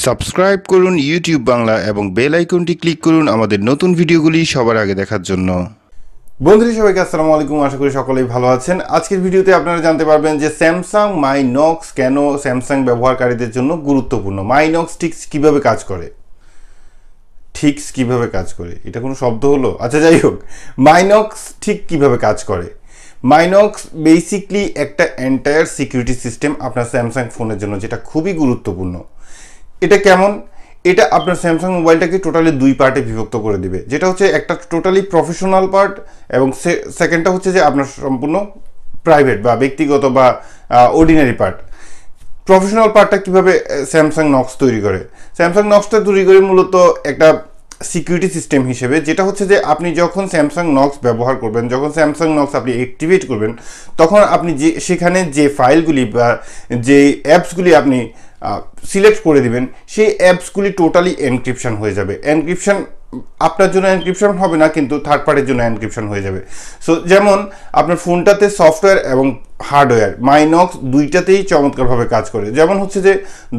Subscribe করুন YouTube Bangla এবং bell আইকনটি ক্লিক করুন আমাদের নতুন ভিডিওগুলি সবার আগে দেখার জন্য। বন্ধুরা সবাইকে আসসালামু আলাইকুম, আশা করি সকলেই ভালো আছেন। আজকের ভিডিওতে আপনারা জানতে পারবেন যে স্যামসাং মাইনক্স কেন স্যামসাং ব্যবহারকারীদের জন্য গুরুত্বপূর্ণ। মাইনক্স টিক্স কিভাবে কাজ করে, ঠিকস কিভাবে কাজ করে, এটা কোনো শব্দ হলো? আচ্ছা যাই হোক, মাইনক্স ঠিক কিভাবে কাজ করে। মাইনক্স বেসিকলি একটা এন্টায়ার সিকিউরিটি সিস্টেম আপনার স্যামসাং ফোনের জন্য, যেটা খুবই গুরুত্বপূর্ণ। এটা কেমন? এটা আপনার স্যামসাং মোবাইলটাকে টোটালি দুই পার্টে বিভক্ত করে দিবে, যেটা হচ্ছে একটা টোটালি প্রফেশনাল পার্ট এবং সেকেন্ডটা হচ্ছে যে আপনার সম্পূর্ণ প্রাইভেট বা ব্যক্তিগত বা অর্ডিনারি পার্ট। প্রফেশনাল পার্টটা কীভাবে স্যামসাং নক্স তৈরি করে? স্যামসাং নক্সটা তৈরি করে মূলত একটা সিকিউরিটি সিস্টেম হিসেবে, যেটা হচ্ছে যে আপনি যখন স্যামসাং নক্স ব্যবহার করবেন, যখন স্যামসাং নক্স আপনি অ্যাক্টিভেট করবেন, তখন আপনি যে সেখানে যে ফাইলগুলি বা যে অ্যাপসগুলি আপনি সিলেক্ট করে দিবেন, সেই অ্যাপসগুলি টোটালি এনক্রিপশন হয়ে যাবে। এনক্রিপশন আপনার জন্য এনক্রিপশন হবে না, কিন্তু থার্ড পার্টির জন্য এনক্রিপশন হয়ে যাবে। সো যেমন আপনার ফোনটাতে সফটওয়্যার এবং হার্ডওয়্যার মাইনক্স দুইটাতেই চমৎকারভাবে কাজ করে। যেমন হচ্ছে যে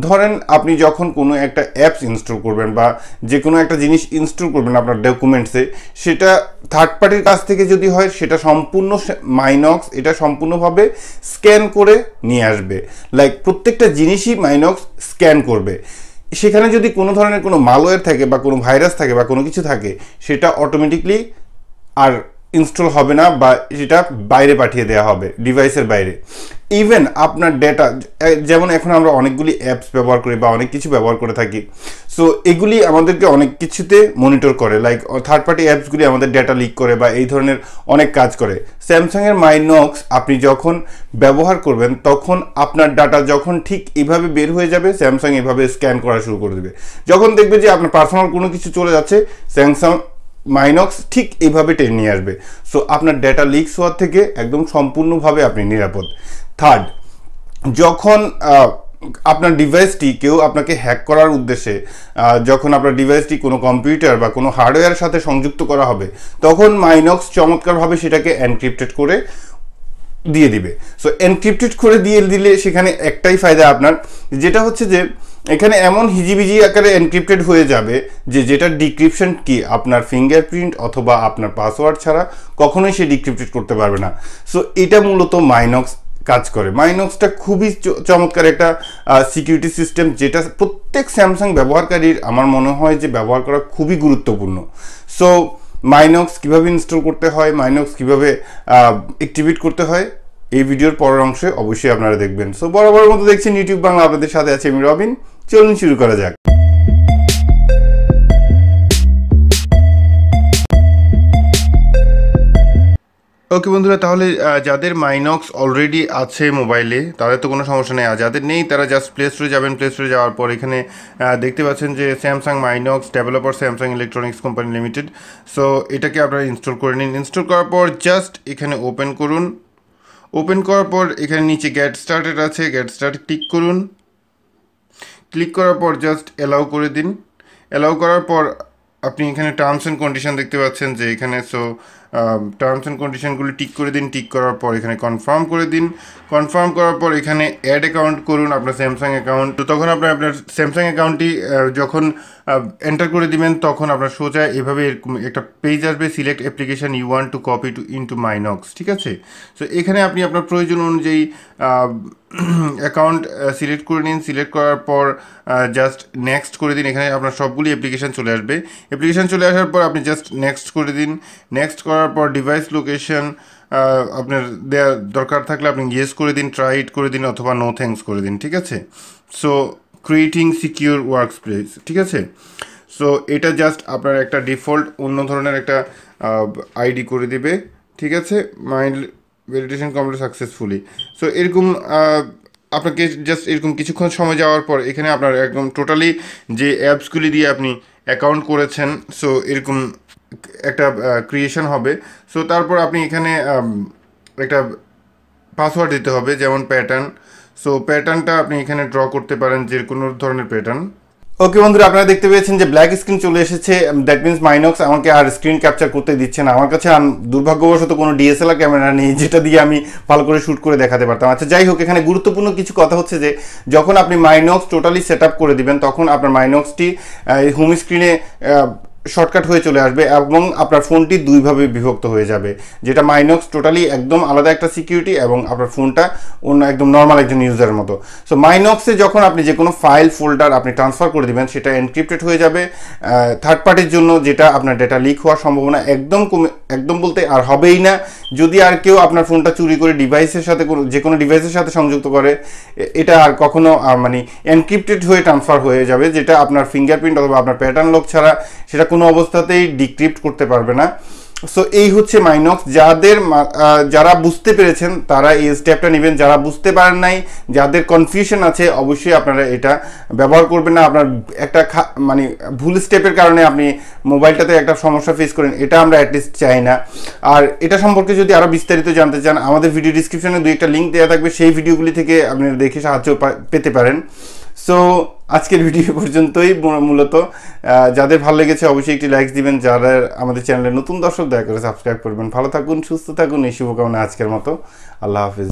ধরেন আপনি যখন কোনো একটা অ্যাপস ইনস্টল করবেন বা যে কোনো একটা জিনিস ইনস্টল করবেন আপনার ডকুমেন্টসে, সেটা থার্ড পার্টির কাছ থেকে যদি হয়, সেটা সম্পূর্ণ মাইনক্স এটা সম্পূর্ণভাবে স্ক্যান করে নিয়ে আসবে। লাইক প্রত্যেকটা জিনিসই মাইনক্স স্ক্যান করবে। সেখানে যদি কোনো ধরনের কোনো মালওয়্যার থাকে বা কোনো ভাইরাস থাকে বা কোনো কিছু থাকে, সেটা অটোমেটিকলি আর ইনস্টল হবে না বা সেটা বাইরে পাঠিয়ে দেওয়া হবে, ডিভাইসের বাইরে। ইভেন আপনার ডেটা, যেমন এখন আমরা অনেকগুলি অ্যাপস ব্যবহার করি বা অনেক কিছু ব্যবহার করে থাকি, সো এগুলি আমাদেরকে অনেক কিছুতে মনিটর করে। লাইক থার্ড পার্টি অ্যাপসগুলি আমাদের ডেটা লিক করে বা এই ধরনের অনেক কাজ করে। স্যামসাংয়ের মাইনক্স আপনি যখন ব্যবহার করবেন, তখন আপনার ডাটা যখন ঠিক এভাবে বের হয়ে যাবে, স্যামসাং এভাবে স্ক্যান করা শুরু করে দেবে। যখন দেখবে যে আপনার পার্সোনাল কোনো কিছু চলে যাচ্ছে, স্যামসাং মাইনক্স ঠিক এইভাবে টেনে নিয়ে আসবে। সো আপনার ডেটা লিকস হওয়ার থেকে একদম সম্পূর্ণভাবে আপনি নিরাপদ। থার্ড, যখন আপনার ডিভাইসটি কেউ আপনাকে হ্যাক করার উদ্দেশ্যে, যখন আপনার ডিভাইসটি কোনো কম্পিউটার বা কোনো হার্ডওয়্যারের সাথে সংযুক্ত করা হবে, তখন মাইনক্স চমৎকারভাবে সেটাকে এনক্রিপ্টেড করে দিয়ে দিবে। সো এনক্রিপ্টেড করে দিয়ে দিলে সেখানে একটাই ফায়দা আপনার, যেটা হচ্ছে যে এখানে এমন হিজিবিজি আকারে এনক্রিপ্টেড হয়ে যাবে যে যেটার ডিক্রিপশন কি আপনার ফিঙ্গারপ্রিন্ট অথবা আপনার পাসওয়ার্ড ছাড়া কখনোই সে ডিক্রিপ্টেড করতে পারবে না। সো এটা মূলত মাইনক্স কাজ করে। মাইনক্সটা খুবই চমৎকার একটা সিকিউরিটি সিস্টেম, যেটা প্রত্যেক স্যামসাং ব্যবহারকারীর আমার মনে হয় যে ব্যবহার করা খুবই গুরুত্বপূর্ণ। সো মাইনক্স কীভাবে ইনস্টল করতে হয়, মাইনক্স কীভাবে অ্যাক্টিভেট করতে হয়, এই ভিডিওর পরের অংশে অবশ্যই আপনারা দেখবেন। সো বরাবর মতো দেখছেন ইউটিউব বাংলা, আপনাদের সাথে আছে আমি রবিন। চলুন শুরু করা যাক। ওকে বন্ধুরা, তাহলে যাদের মাইনক্স অলরেডি আছে মোবাইলে তাদের তো কোনো সমস্যা নেই, আর যাদের নেই তারা জাস্ট প্লে স্টোরে যাবেন। প্লে স্টোরে যাওয়ার পর এখানে দেখতে পাচ্ছেন যে Samsung My Knox developer Samsung Electronics company limited. So এটাকে আপনারা ইনস্টল করে নিন। ইনস্টল করার পর জাস্ট এখানে ওপেন করুন। ওপেন করার পর এখানে নিচে গেট স্টার্টেড আছে, গেট স্টার্ট ক্লিক করুন। ক্লিক করার পর জাস্ট অ্যালাউ করে দিন। অ্যালাউ করার পর আপনি এখানে টার্মস অ্যান্ড কন্ডিশন দেখতে পাচ্ছেন যে এখানে, সো টার্মস অ্যান্ড কন্ডিশনগুলি টিক করে দিন। টিক করার পর এখানে কনফার্ম করে দিন। কনফার্ম করার পর এখানে অ্যাড অ্যাকাউন্ট করুন, আপনার স্যামসাং অ্যাকাউন্ট। তো তখন আপনার স্যামসাং অ্যাকাউন্টটি যখন এন্টার করে দিবেন, তখন আপনার সোজা এভাবে এরকম একটা পেজ আসবে, select application you want to copy to into My Knox. ঠিক আছে? সো এখানে আপনি আপনার প্রয়োজন অনুযায়ী অ্যাকাউন্ট সিলেক্ট করে নিন। সিলেক্ট করার পর জাস্ট নেক্সট করে দিন। এখানে আপনার সবগুলি অ্যাপ্লিকেশান চলে আসবে। অ্যাপ্লিকেশান চলে আসার পর আপনি জাস্ট নেক্সট করে দিন। নেক্সট করার পর ডিভাইস লোকেশন আপনার দেওয়ার দরকার থাকলে আপনি ইয়েস করে দিন, ট্রাই ইট করে দিন অথবা নো থ্যাঙ্কস করে দিন। ঠিক আছে? So creating secure works place. ঠিক আছে? সো এটা জাস্ট আপনার একটা ডিফল্ট অন্য ধরনের একটা আইডি করে দিবে। ঠিক আছে? Mind validation complete successfully. So এরকম আপনাকে জাস্ট এরকম কিছুক্ষণ সময় যাওয়ার পর এখানে আপনার একদম টোটালি যে অ্যাপসগুলি দিয়ে আপনি অ্যাকাউন্ট করেছেন, সো এরকম একটা ক্রিয়েশন হবে। সো তারপর আপনি এখানে একটা পাসওয়ার্ড দিতে হবে, যেমন প্যাটার্ন। সো প্যাটার্নটা আপনি এখানে ড্র করতে পারেন, যে কোনো ধরনের প্যাটার্ন। ওকে বন্ধুরা, আপনারা দেখতে পেয়েছেন যে ব্ল্যাক স্ক্রিন চলে এসেছে। দ্যাট মিনস মাইনক্স আমাকে আর স্ক্রিন ক্যাপচার করতে দিচ্ছে না। আমার কাছে দুর্ভাগ্যবশত কোনো ডিএসএলআর ক্যামেরা নেই যেটা দিয়ে আমি ভালো করে শ্যুট করে দেখাতে পারতাম। আচ্ছা যাই হোক, এখানে গুরুত্বপূর্ণ কিছু কথা হচ্ছে যে যখন আপনি মাইনক্স টোটালি সেট আপ করে দিবেন তখন আপনার মাইনক্সটি হোম স্ক্রিনে শর্টকাট হয়ে চলে আসবে এবং আপনার ফোনটি দুইভাবে বিভক্ত হয়ে যাবে, যেটা মাইনক্স টোটালি একদম আলাদা একটা সিকিউরিটি এবং আপনার ফোনটা অন্য একদম নর্মাল একজন ইউজারের মতো। সো মাইনক্সে যখন আপনি যে কোনো ফাইল ফোল্ডার আপনি ট্রান্সফার করে দিবেন সেটা এনক্রিপ্টেড হয়ে যাবে থার্ড পার্টির জন্য, যেটা আপনার ডেটা লিক হওয়ার সম্ভাবনা একদম বলতে আর হবেই না। যদি আর কেউ আপনার ফোনটা চুরি করে ডিভাইসের সাথে যে কোনো ডিভাইসের সাথে সংযুক্ত করে, এটা আর কখনো মানে এনক্রিপ্টেড হয়ে ট্রান্সফার হয়ে যাবে, যেটা আপনার ফিঙ্গারপ্রিন্ট অথবা আপনার প্যাটার্ন লক ছাড়া সেটা কোনো অবস্থাতেই ডিক্রিপ্ট করতে পারবে না। সো এই হচ্ছে মাইনক্স। যারা বুঝতে পেরেছেন তারা এই স্টেপটা নেবেন, যারা বুঝতে পারেন নাই, যাদের কনফিউশন আছে, অবশ্যই আপনারা এটা ব্যবহার করবেন না। আপনার একটা মানে ভুল স্টেপের কারণে আপনি মোবাইলটাতে একটা সমস্যা ফেস করেন, এটা আমরা অ্যাটলিস্ট চাই না। আর এটা সম্পর্কে যদি আরও বিস্তারিত জানতে চান, আমাদের ভিডিও ডিসক্রিপশনে 2-1টা লিঙ্ক দেওয়া থাকবে, সেই ভিডিওগুলি থেকে আপনি দেখে সাহায্য পেতে পারেন। সো আজকের ভিডিও পর্যন্তই। মূলত যাদের ভালো লেগেছে অবশ্যই একটি লাইক দিবেন, যারা আমাদের চ্যানেলে নতুন দর্শক দয়া করে সাবস্ক্রাইব করবেন। ভালো থাকুন, সুস্থ থাকুন, এই শুভকামনা। আজকের মতো আল্লাহ হাফিজ।